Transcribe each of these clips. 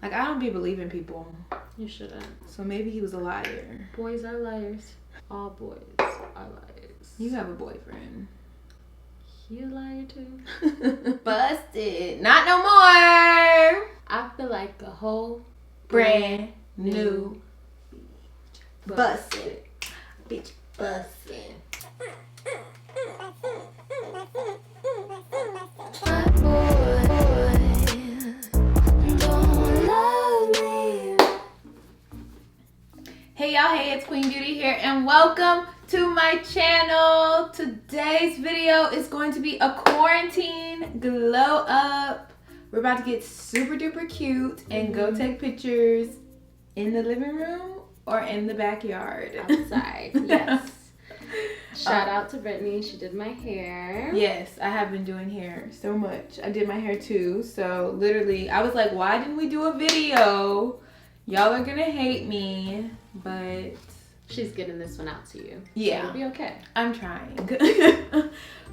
Like, I don't be believing people. You shouldn't. So maybe he was a liar. Boys are liars. All boys are liars. You have a boyfriend. He a liar too? Busted. Not no more. I feel like a whole Brand new. busted. Bitch. Busted. Hey y'all, hey, it's Queen Beauty here and welcome to my channel. Today's video is going to be a quarantine glow up. We're about to get super duper cute and go take pictures in the living room or in the backyard. Outside, yes. Shout out to Brittany, she did my hair. Yes, I have been doing hair so much. I did my hair too, so literally I was like, why didn't we do a video? Y'all are gonna hate me, but she's getting this one out to you. Yeah. So it'll be okay. I'm trying.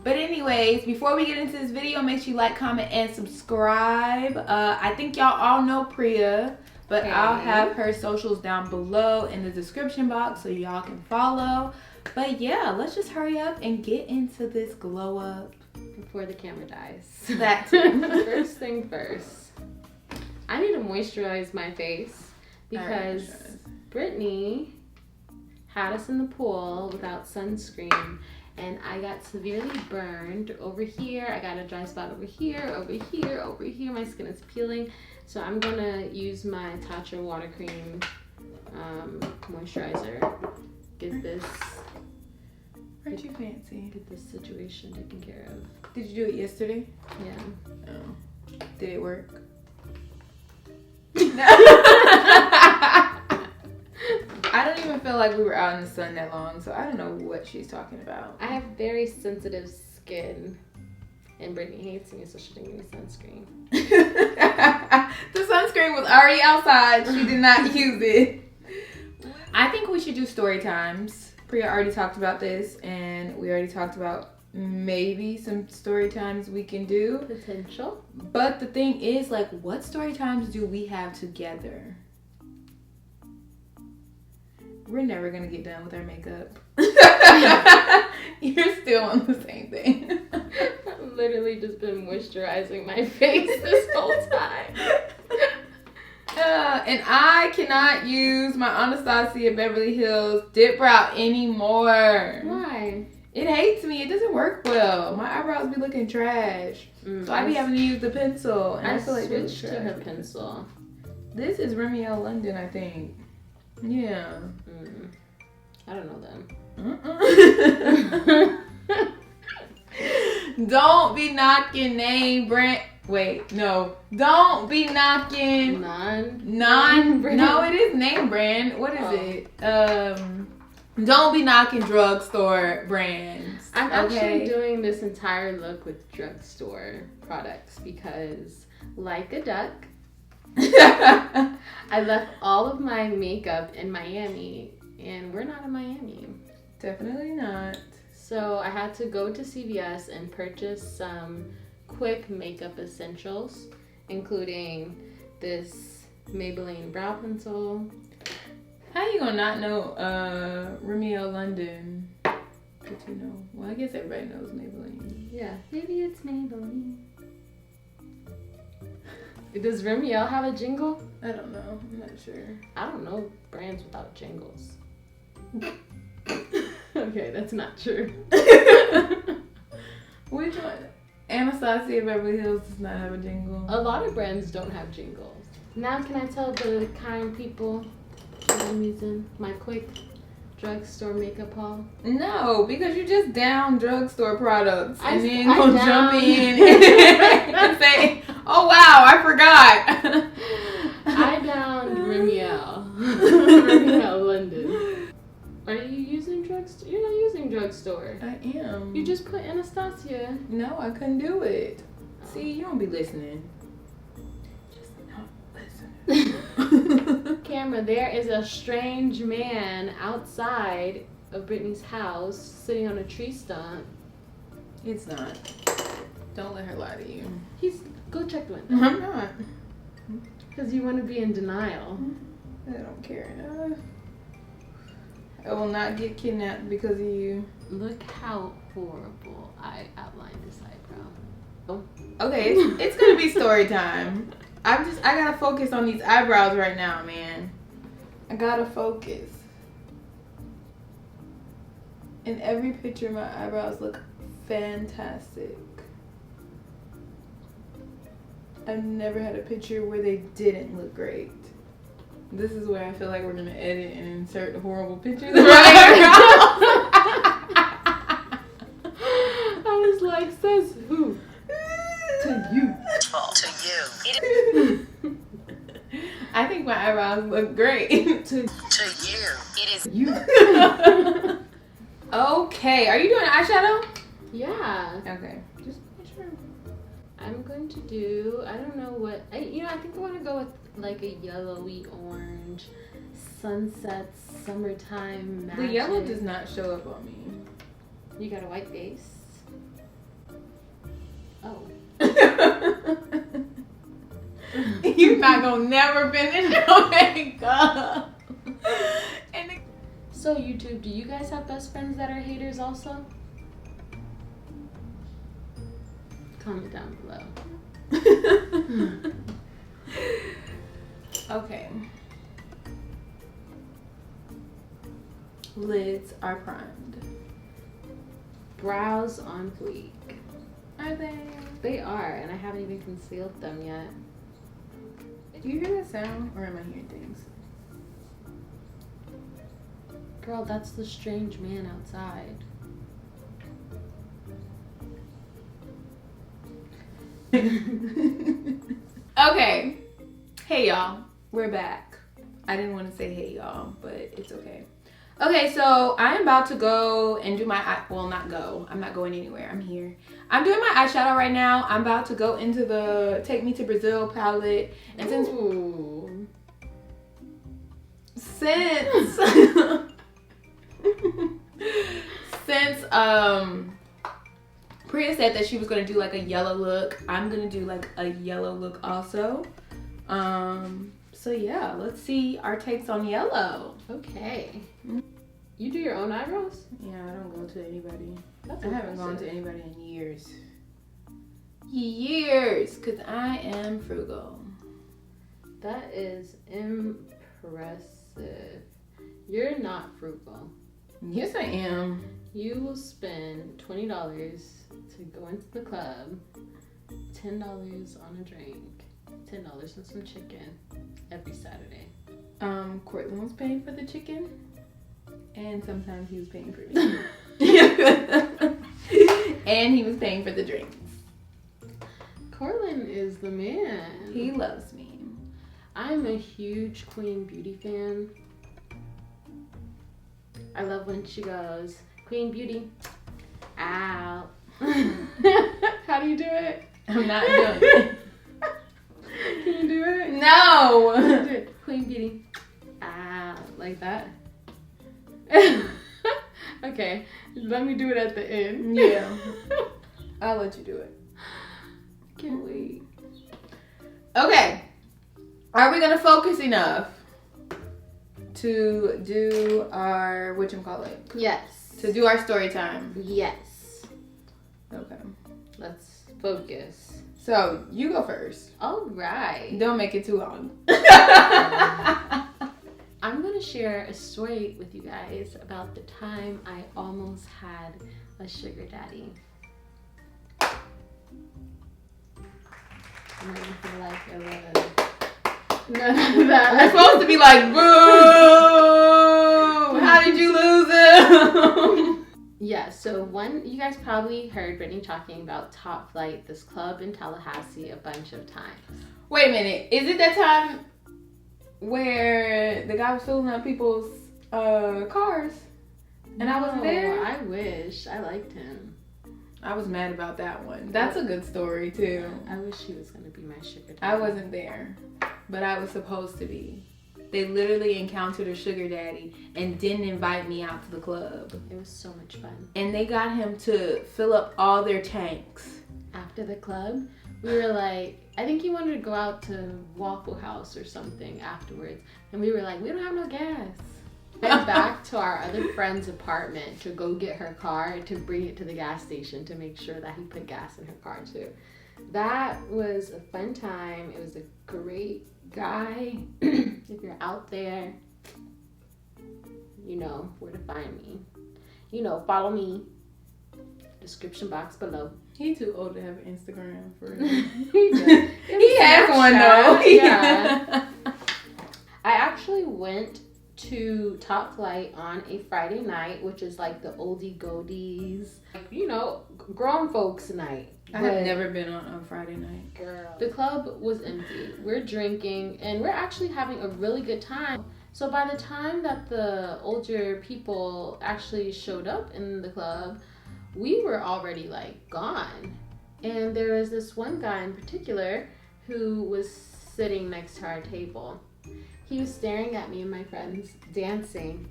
But anyways, before we get into this video, make sure you like, comment, and subscribe. I think y'all all know Priya, but I'll have her socials down below in the description box so y'all can follow. But yeah, let's just hurry up and get into this glow up. Before the camera dies. That First thing first. I need to moisturize my face because Brittany had us in the pool without sunscreen and I got severely burned over here. I got a dry spot over here, over here, over here. My skin is peeling. So I'm gonna use my Tatcha water cream moisturizer. Get this. Aren't you fancy? Get this situation taken care of. Did you do it yesterday? Yeah. Oh. Did it work? I don't even feel like we were out in the sun that long, so I don't know what she's talking about. I have very sensitive skin, and Brittany hates me, so she didn't give me sunscreen. The sunscreen was already outside. She did not use it. I think we should do story times. Priya already talked about this, and we already talked about maybe some story times we can do. Potential. But the thing is, like, what story times do we have together? We're never gonna get done with our makeup. You're still on the same thing. I've literally just been moisturizing my face this whole time. And I cannot use my Anastasia Beverly Hills Dip Brow anymore. Why? It hates me. It doesn't work well. My eyebrows be looking trash. So I be having to use the pencil. And I feel like switched to her pencil. This is Remiel London, I think. Yeah. I don't know them. Don't be knocking name brand. Wait, no. Don't be knocking brand. No, it is name brand. What is it? Don't be knocking drugstore brands. I'm actually doing this entire look with drugstore products because, like a duck, I left all of my makeup in Miami, and we're not in Miami. Definitely not. So I had to go to CVS and purchase some quick makeup essentials, including this Maybelline brow pencil. How you gonna not know Remiel London? Did you know? Well, I guess everybody knows Maybelline. Yeah, maybe it's Maybelline. Does Remiel have a jingle? I don't know. I'm not sure. I don't know brands without jingles. Okay, that's not true. Which one? Anastasia Beverly Hills does not have a jingle. A lot of brands don't have jingles. Now can I tell the kind people that I'm using my quick drugstore makeup haul? No, because you just down drugstore products and then I go jump in and say, oh wow, I forgot. I downed Remiel. Remiel London. Are you using drugstore? You're not using drugstore. I am. You just put Anastasia. No, I couldn't do it. See, you don't be listening. Just not listening. Camera, there is a strange man outside of Brittany's house sitting on a tree stump. It's not. Don't let her lie to you. Go check the window. I'm not. Because you want to be in denial. I don't care enough. I will not get kidnapped because of you. Look how horrible I outlined this eyebrow. Oh. Okay, it's gonna be story time. I gotta focus on these eyebrows right now, man. I gotta focus. In every picture, my eyebrows look fantastic. I've never had a picture where they didn't look great. This is where I feel like we're gonna edit and insert horrible pictures of my eyebrows. I was like, says who? To you. To you. I think my eyebrows look great. To you. It is You. Okay, are you doing eyeshadow? Yeah. Okay, just make sure. I'm going to do, I don't know what, I think I want to go with like a yellowy orange, sunset, summertime magic. The yellow does not show up on me. You got a white base? Oh. You're not gonna never finish your makeup. So YouTube, do you guys have best friends that are haters also? Comment down below. Okay. Lids are primed. Brows on fleek. Are they? They are, and I haven't even concealed them yet. Do you hear that sound, or am I hearing things? Girl, that's the strange man outside. Okay. Hey y'all, we're back. I didn't want to say hey y'all, but it's okay. Okay, so I'm about to go and do my I'm not going anywhere. I'm here. I'm doing my eyeshadow right now. I'm about to go into the Take Me to Brazil palette. And since Priya said that she was gonna do like a yellow look, I'm gonna do like a yellow look also. So yeah, let's see our takes on yellow. Okay. You do your own eyebrows? Yeah, I don't go to anybody. That's I haven't gone to anybody in years. Years, because I am frugal. That is impressive. You're not frugal. Yes, I am. You will spend $20 to go into the club, $10 on a drink, $10 on some chicken every Saturday. Cortland was paying for the chicken, and sometimes he was paying for me. And he was paying for the drinks. Cortland is the man. He loves me. I'm a huge Queen Beauty fan. I love when she goes, Queen Beauty, out. How do you do it? I'm not doing it. Can you do it? No. Do it. Queen Beauty, out. Like that? Okay, let me do it at the end. Yeah. I'll let you do it. Can't wait. Okay. Are we gonna focus enough to do our whatchamacallit? Yes. To do our story time? Yes. Okay. Let's focus. So you go first. All right. Don't make it too long. I'm going to share a story with you guys about the time I almost had a sugar daddy. I'm going to feel like a little... None of that. We're supposed to be like, boo! How did you lose him? Yeah, so you guys probably heard Brittany talking about Top Flight, this club in Tallahassee, a bunch of times. Wait a minute. Is it that time where the guy was filling up people's cars? And I wasn't there? I wish. I liked him. I was mad about that one. That's a good story, too. I wish he was going to be my sugar daddy. I wasn't there, but I was supposed to be. They literally encountered a sugar daddy and didn't invite me out to the club. It was so much fun. And they got him to fill up all their tanks. After the club, we were like, I think he wanted to go out to Waffle House or something afterwards. And we were like, we don't have no gas. Went back to our other friend's apartment to go get her car to bring it to the gas station to make sure that he put gas in her car too. That was a fun time. It was a great guy. If you're out there, you know where to find me. You know, follow me. Description box below. He too old to have an Instagram for real. He has one though. Yeah. I actually went to Top Flight on a Friday night, which is like the oldie goldies, like, you know, grown folks night. I have never been on a Friday night. Girl. The club was empty. We're drinking and we're actually having a really good time. So by the time that the older people actually showed up in the club, we were already like gone. And there was this one guy in particular who was sitting next to our table. He was staring at me and my friends dancing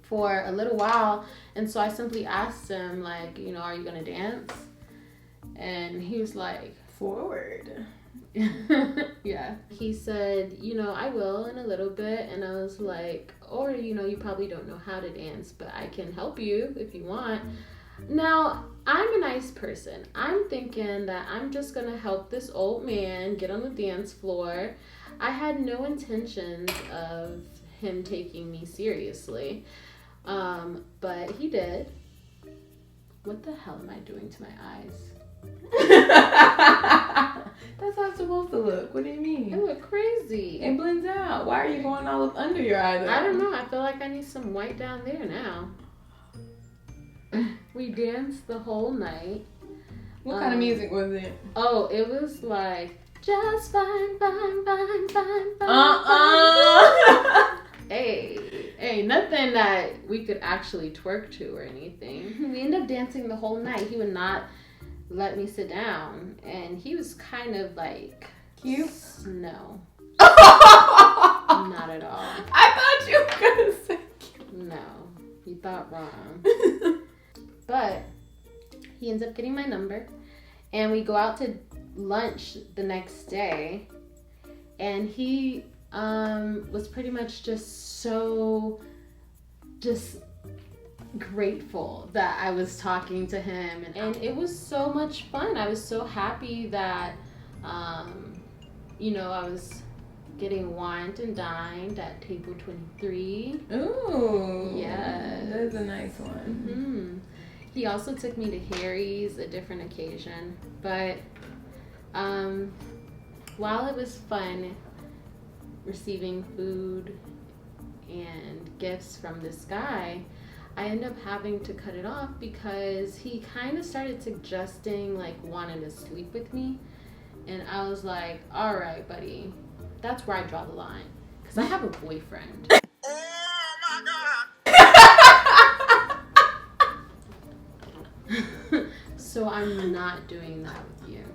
for a little while. And so I simply asked him, like, you know, are you gonna dance? And he was like, forward. Yeah. He said, you know, I will in a little bit. And I was like, or, you know, you probably don't know how to dance, but I can help you if you want. Now, I'm a nice person. I'm thinking that I'm just going to help this old man get on the dance floor. I had no intentions of him taking me seriously. But he did. What the hell am I doing to my eyes? That's how it's supposed to look. What do you mean? It looked crazy. It blends out. Why are you going all up under your eyes? I don't know. I feel like I need some white down there now. We danced the whole night. What kind of music was it? Oh, it was like, just fine, fine, fine, fine, fine. Hey, nothing that we could actually twerk to or anything. We ended up dancing the whole night. He would not let me sit down, and he was kind of like cute. No, not at all. I thought you were gonna say cute. No, you thought wrong. But he ends up getting my number, and we go out to lunch the next day, and he was pretty much just so grateful that I was talking to him, and it was so much fun. I was so happy that you know, I was getting wined and dined at table 23. Ooh, yeah, that's a nice one. Mm-hmm. He also took me to Harry's a different occasion, but while it was fun receiving food and gifts from this guy, I ended up having to cut it off because he kind of started suggesting like wanting to sleep with me, and I was like, all right, buddy, that's where I draw the line, because I have a boyfriend. Oh my God. So I'm not doing that with you.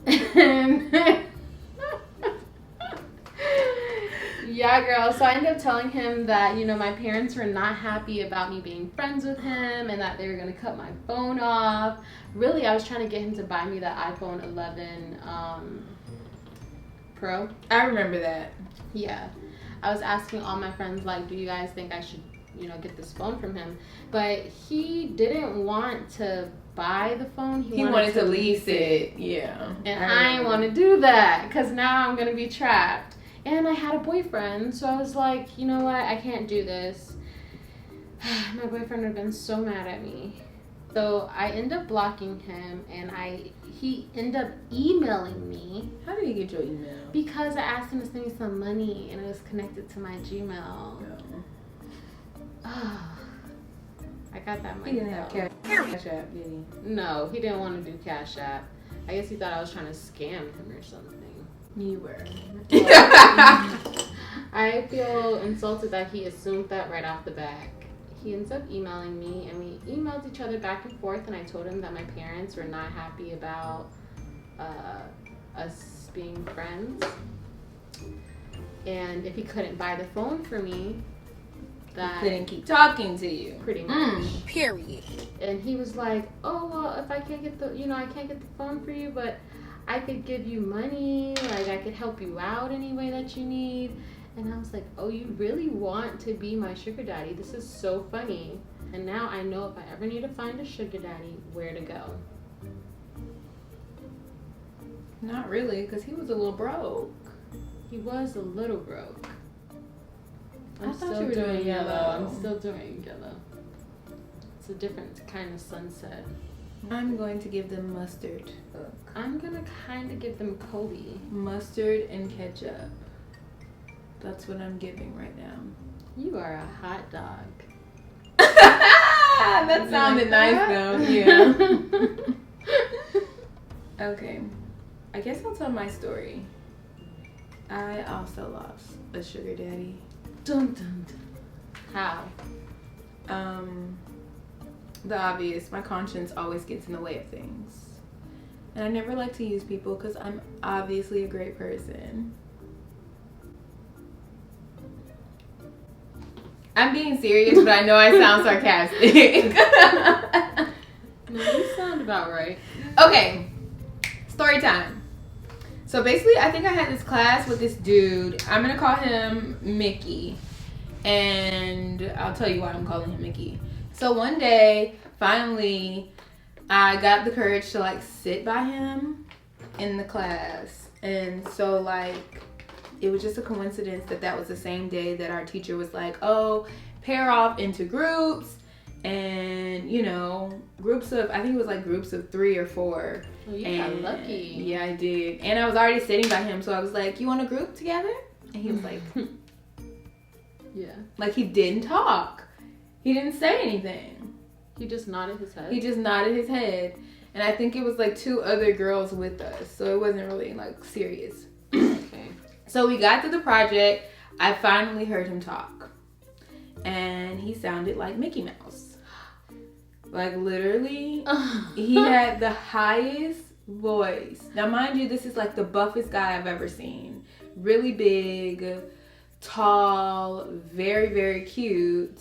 And yeah, girl. So I ended up telling him that, you know, my parents were not happy about me being friends with him and that they were going to cut my phone off. Really, I was trying to get him to buy me that iPhone 11 Pro. I remember that. Yeah. I was asking all my friends, like, do you guys think I should, you know, get this phone from him? But he didn't want to buy the phone. He wanted to lease it. Yeah. And I didn't want to do that because now I'm going to be trapped. And I had a boyfriend, so I was like, you know what? I can't do this. My boyfriend would have been so mad at me. So I end up blocking him, and he ended up emailing me. How did he get your email? Because I asked him to send me some money, and it was connected to my Gmail. Oh, I got that money. He didn't have Cash App, did he? No, he didn't want to do Cash App. I guess he thought I was trying to scam him or something. You were. I feel insulted that he assumed that right off the bat. He ends up emailing me, and we emailed each other back and forth, and I told him that my parents were not happy about us being friends. And if he couldn't buy the phone for me, that couldn't keep talking to you. pretty much. Period. And he was like, "Oh well, if I can't get the, I can't get the phone for you, but I could give you money. Like I could help you out any way that you need." And I was like, "Oh, you really want to be my sugar daddy? This is so funny." And now I know if I ever need to find a sugar daddy, where to go. Not really, because he was a little broke. He was a little broke. I thought you were doing yellow. I'm still doing yellow. It's a different kind of sunset. I'm going to give them mustard. I'm gonna kind of give them Kobe. Mustard and ketchup. That's what I'm giving right now. You are a hot dog. That sounded nice though. Yeah. Okay. I guess I'll tell my story. I also lost a sugar daddy. Dun, dun, dun. How? The obvious. My conscience always gets in the way of things. And I never like to use people because I'm obviously a great person. I'm being serious, but I know I sound sarcastic. No, you sound about right. Okay, story time. So basically, I think I had this class with this dude. I'm gonna call him Mickey, and I'll tell you why I'm calling him Mickey. So one day, finally, I got the courage to like sit by him in the class, and so like it was just a coincidence that that was the same day that our teacher was like, "Oh, pair off into groups." And groups of, I think it was like groups of 3 or 4. Well, you got lucky. Yeah, I did. And I was already sitting by him, so I was like, "You want a group together?" And he was like, yeah. like he didn't talk. He didn't say anything. He just nodded his head. He just nodded his head. And I think it was like 2 other girls with us, so it wasn't really like serious. Okay. So we got to the project. I finally heard him talk. And he sounded like Mickey Mouse. Like literally, he had the highest voice. Now mind you, this is like the buffest guy I've ever seen. Really big, tall, very, very cute.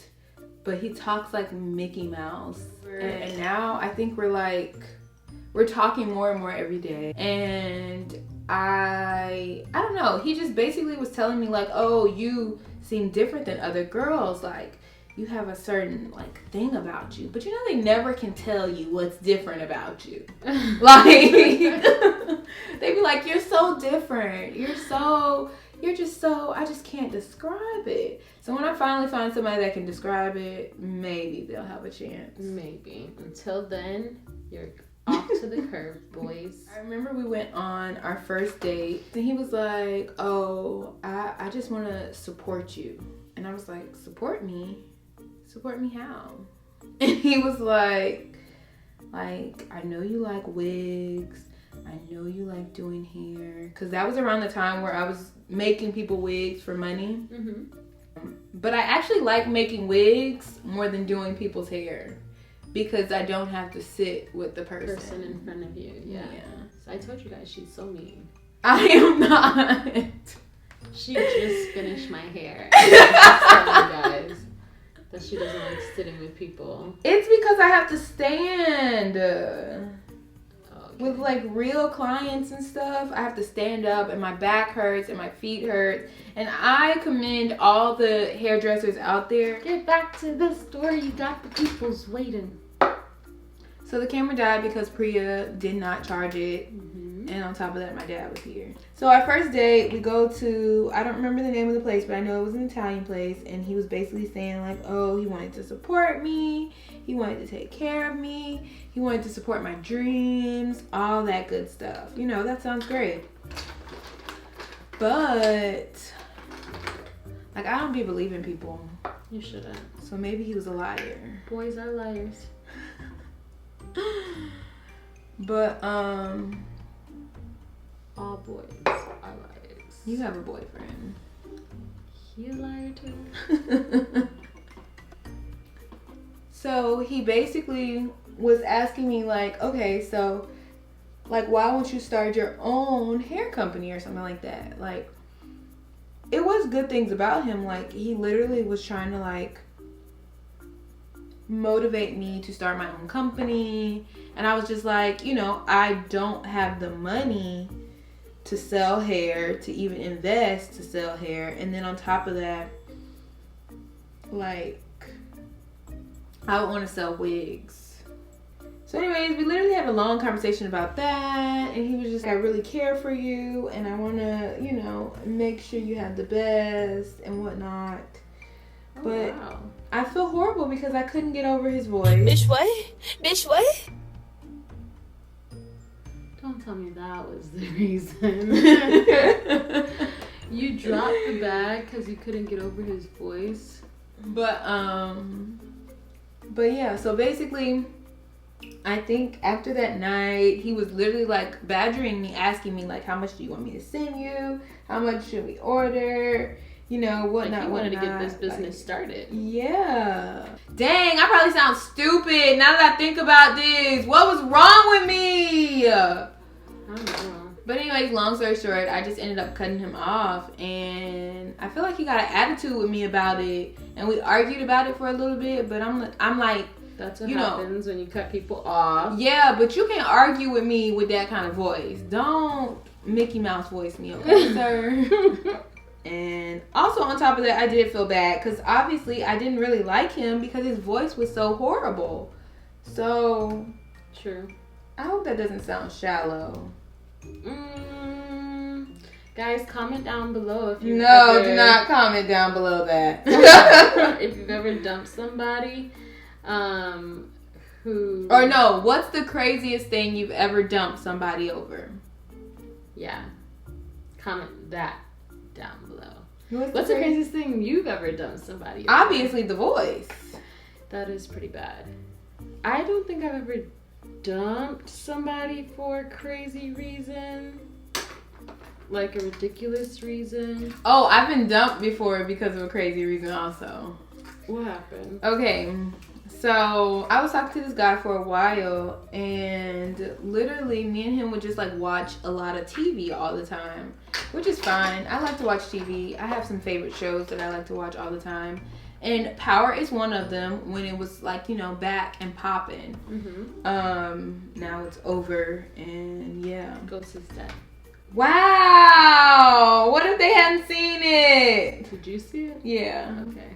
But he talks like Mickey Mouse. And now I think we're talking more and more every day. And I don't know, he just basically was telling me like, "Oh, you seem different than other girls. Like, you have a certain like thing about you, but they never can tell you what's different about you." Like they be like, "You're so different. You're just so, I just can't describe it." So when I finally find somebody that can describe it, maybe they'll have a chance. Maybe. Until then, you're off to the curb, boys. I remember we went on our first date and he was like, "Oh, I just want to support you." And I was like, "Support me? Support me how?" And he was like, "I know you like wigs. I know you like doing hair." Because that was around the time where I was making people wigs for money. Mm-hmm. But I actually like making wigs more than doing people's hair. Because I don't have to sit with the person in front of you. Yeah. So I told you guys, she's so mean. I am not. She just finished my hair. I'm telling you guys that she doesn't like sitting with people. It's because I have to stand. Okay. With like real clients and stuff, I have to stand up and my back hurts and my feet hurt. And I commend all the hairdressers out there. Get back to the store, you got the people's waiting. So the camera died because Priya did not charge it. Mm-hmm. And on top of that, my dad was here. So our first date, we go to, I don't remember the name of the place, but I know it was an Italian place. And he was basically saying like, "Oh, he wanted to support me. He wanted to take care of me. He wanted to support my dreams." All that good stuff. That sounds great. But like, I don't be believing people. You shouldn't. So maybe he was a liar. Boys are liars. But all boys are liars. you have a boyfriend. He a liar too? So he basically was asking me like, "Okay, so like, why won't you start your own hair company or something like that? Like, it was good things about him. Like, he literally was trying to, like, motivate me to start my own company. And I was just like, you know, I don't have the money to sell hair, to even invest to sell hair. And then on top of that, like, I would want to sell wigs. So anyways, we literally had a long conversation about that, and he was just, I really care for you, and I want to, you know, make sure you have the best and whatnot. Oh, But wow. I feel horrible because I couldn't get over his voice. Bitch, what? Bitch, what? Don't tell me that was the reason. You dropped the bag because you couldn't get over his voice. But yeah, so basically, I think after that night, he was literally like badgering me, asking me like, how much do you want me to send you? How much should we order? You know, whatnot, Like, he wanted whatnot. to get this business started. Yeah. Dang, I probably sound stupid now that I think about this. What was wrong with me? I don't know. But anyways, long story short, I just ended up cutting him off, and I feel like he got an attitude with me about it, and we argued about it for a little bit. But I'm like, That's what you know, happens when you cut people off. yeah, but you can't argue with me with that kind of voice. Don't Mickey Mouse voice me, okay, sir? And also on top of that, I did feel bad because obviously I didn't really like him because his voice was so horrible. So True. I hope that doesn't sound shallow. Guys, comment down below if you No, do not comment down below that. if you've ever dumped somebody who, Or no, what's the craziest thing you've ever dumped somebody over? yeah, comment that down below. craziest? What's the craziest thing you've ever dumped somebody over? Obviously the voice. That is pretty bad. I don't think I've ever dumped somebody for a crazy reason, like a ridiculous reason. Oh, I've been dumped before because of a crazy reason also. What happened? Okay, so I was talking to this guy for a while, and literally me and him would just like watch a lot of TV all the time, which is fine. I like to watch TV. I have some favorite shows that I like to watch all the time, and Power is one of them when it was like, you know, back and popping. Now it's over, and yeah. Ghost is dead. Wow, what if they hadn't seen it? Did you see it? Yeah. Okay.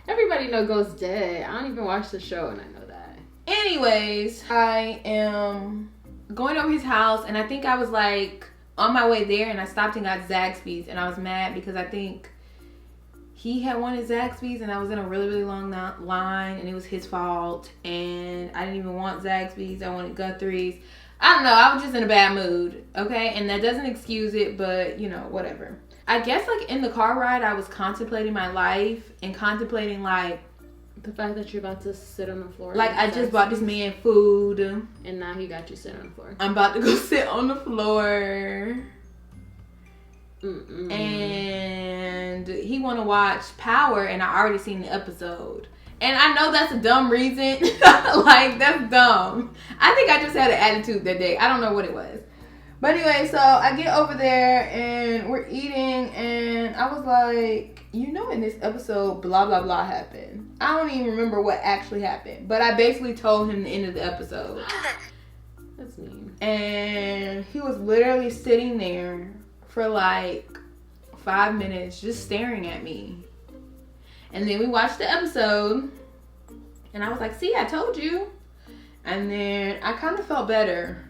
Everybody know Ghost dead. I don't even watch the show and I know that. Anyways, I am going over his house, and I think I was like on my way there, and I stopped and got Zaxby's, and I was mad because I think he had wanted Zaxby's, and I was in a really, really long line, and it was his fault, and I didn't even want Zaxby's. I wanted Guthrie's. I don't know. I was just in a bad mood, okay? And that doesn't excuse it, but, you know, whatever. I guess, like, in the car ride, I was contemplating my life and contemplating, like, The fact that you're about to sit on the floor. like, I just bought this man food. And now he got you sitting on the floor. I'm about to go sit on the floor. Mm-mm. And he want to watch Power, and I already seen the episode. And I know that's a dumb reason. Like, that's dumb. I think I just had an attitude that day. I don't know what it was. But anyway, so I get over there, and we're eating, and I was like, you know, in this episode, blah, blah, blah happened. I don't even remember what actually happened. But I basically told him the end of the episode. That's mean. And he was literally sitting there for like 5 minutes just staring at me. And then we watched the episode, and I was like, see, I told you. And then I kind of felt better.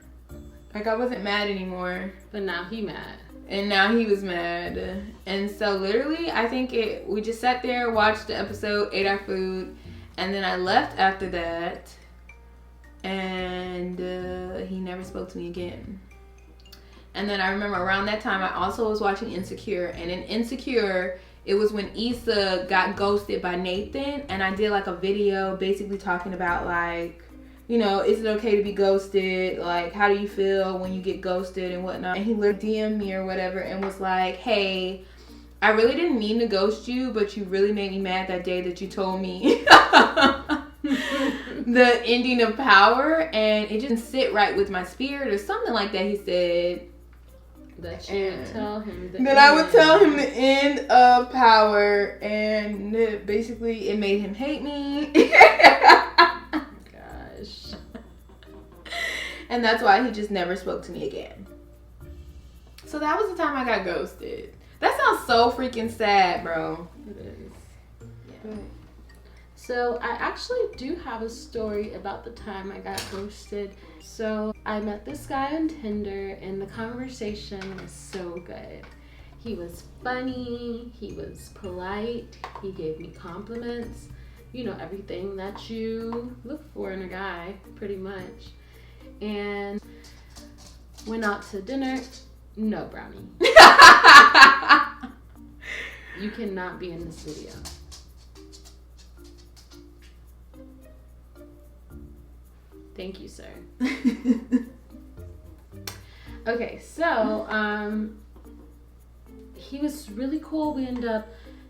Like, I wasn't mad anymore. But now he mad. And now he was mad. And so literally, I think we just sat there, watched the episode, ate our food, and then I left after that. And he never spoke to me again. And then I remember around that time, I also was watching Insecure. And in Insecure, it was when Issa got ghosted by Nathan. And I did like a video basically talking about like, you know, is it okay to be ghosted? Like, how do you feel when you get ghosted and whatnot? And he literally DM'd me or whatever and was like, hey, I really didn't mean to ghost you, but you really made me mad that day that you told me the ending of Power, and it just didn't sit right with my spirit or something like that, he said. That you would tell him. Then I would tell him the end of Power, and basically it made him hate me. Gosh. And that's why he just never spoke to me again. So that was the time I got ghosted. That sounds so freaking sad, bro. It is. Yeah. So I actually do have a story about the time I got ghosted. So I met this guy on Tinder and the conversation was so good. He was funny, he was polite, he gave me compliments, you know, everything that you look for in a guy, pretty much. And went out to dinner. No, Brownie. You cannot be in this video. Thank you, sir. Okay, so he was really cool. We ended up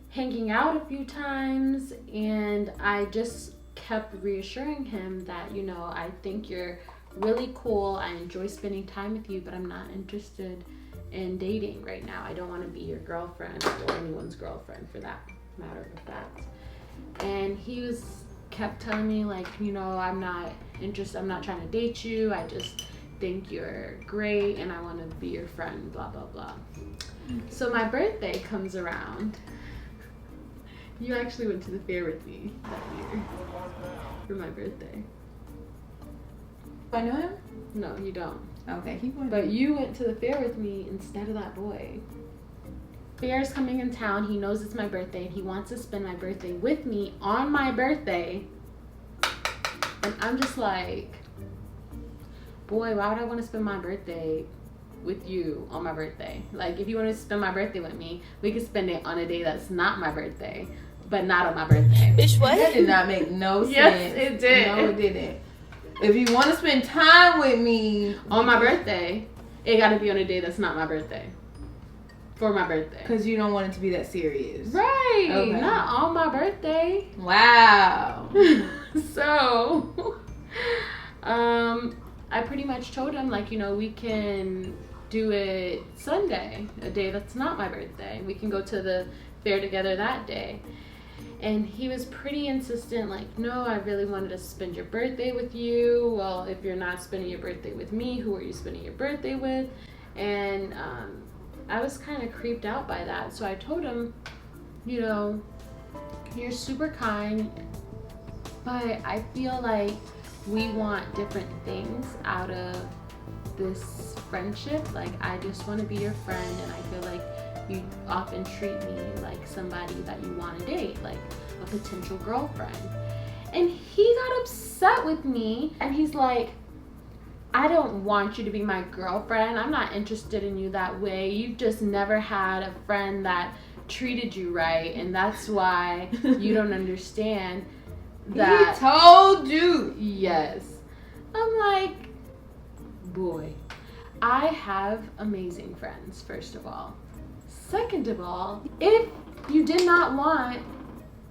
hanging out a few times, and I just kept reassuring him that, you know, I think you're really cool. I enjoy spending time with you, but I'm not interested in dating right now. I don't want to be your girlfriend or anyone's girlfriend for that matter of fact. And he kept telling me, like, you know, I'm not interested, I'm not trying to date you, I just think you're great and I want to be your friend, blah blah blah. So my birthday comes around. You actually went to the fair with me that year for my birthday. I know him? No, you don't. Okay, keep going. But you went to the fair with me instead of that boy. Fair's coming in town. He knows it's my birthday and he wants to spend my birthday with me on my birthday. And I'm just like, boy, why would I want to spend my birthday with you on my birthday? Like, if you want to spend my birthday with me, we could spend it on a day that's not my birthday, but not on my birthday. Bitch, what? That did not make no sense. Yes, it did. No, it didn't. If you want to spend time with me On my birthday, it got to be on a day that's not my birthday. For my birthday. because you don't want it to be that serious. Right. Okay. Not on my birthday. Wow. So, I pretty much told him, like, you know, we can do it Sunday, a day that's not my birthday. We can go to the fair together that day. And he was pretty insistent, like, no, I really wanted to spend your birthday with you. Well, if you're not spending your birthday with me, who are you spending your birthday with? And I was kind of creeped out by that. So I told him, you know, you're super kind, but I feel like we want different things out of this friendship. Like, I just want to be your friend, and I feel like you often treat me like somebody that you want to date, like a potential girlfriend. And he got upset with me, and he's like, I don't want you to be my girlfriend. I'm not interested in you that way. You've just never had a friend that treated you right, and that's why you don't understand that. He told you. Yes. I'm like, boy, I have amazing friends, first of all. Second of all, if you did not want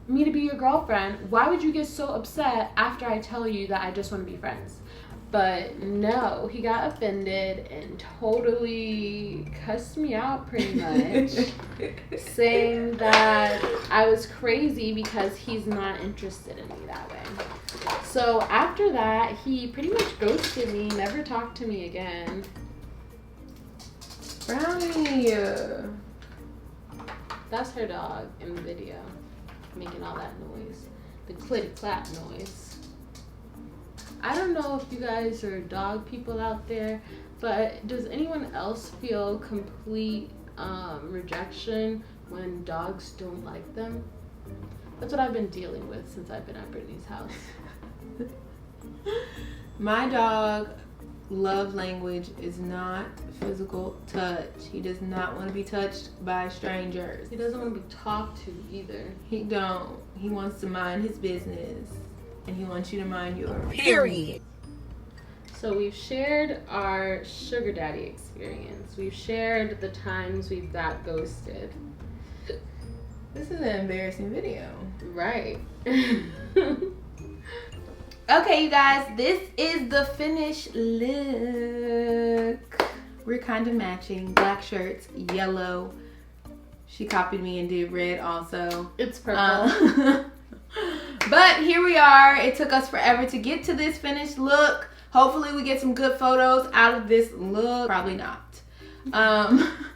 me to be your girlfriend, why would you get so upset after I tell you that I just want to be friends? But no, he got offended and totally cussed me out pretty much, saying that I was crazy because he's not interested in me that way. So after that, he pretty much ghosted me, never talked to me again. Brownie. That's her dog in the video, making all that noise, the clitty clap noise. I don't know if you guys are dog people out there, but does anyone else feel complete rejection when dogs don't like them? That's what I've been dealing with since I've been at Brittany's house. My dog love language is not physical touch. He does not want to be touched by strangers. He doesn't want to be talked to either. He don't. He wants to mind his business, and he wants you to mind yours. Period. So we've shared our sugar daddy experience. We've shared the times we've got ghosted. This is an embarrassing video. Right. Okay, you guys, this is the finished look. we're kind of matching. Black shirts, yellow. She copied me and did red also. It's purple. But here we are. It took us forever to get to this finished look. Hopefully we get some good photos out of this look. Probably not.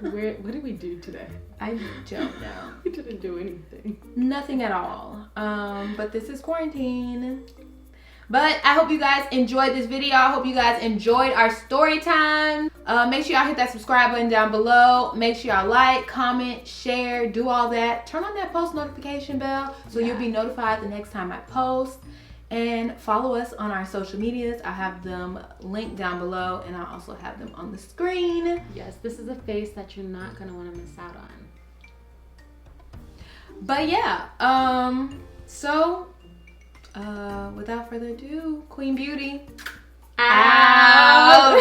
What did we do today? I don't know. We didn't do anything. Nothing at all. But this is quarantine. But I hope you guys enjoyed this video. I hope you guys enjoyed our story time. Make sure y'all hit that subscribe button down below. Make sure y'all like, comment, share, do all that. Turn on that post notification bell so you'll be notified the next time I post. And follow us on our social medias. I have them linked down below, and I also have them on the screen. Yes, this is a face that you're not gonna want to miss out on. But yeah, without further ado, Queen Beauty Out.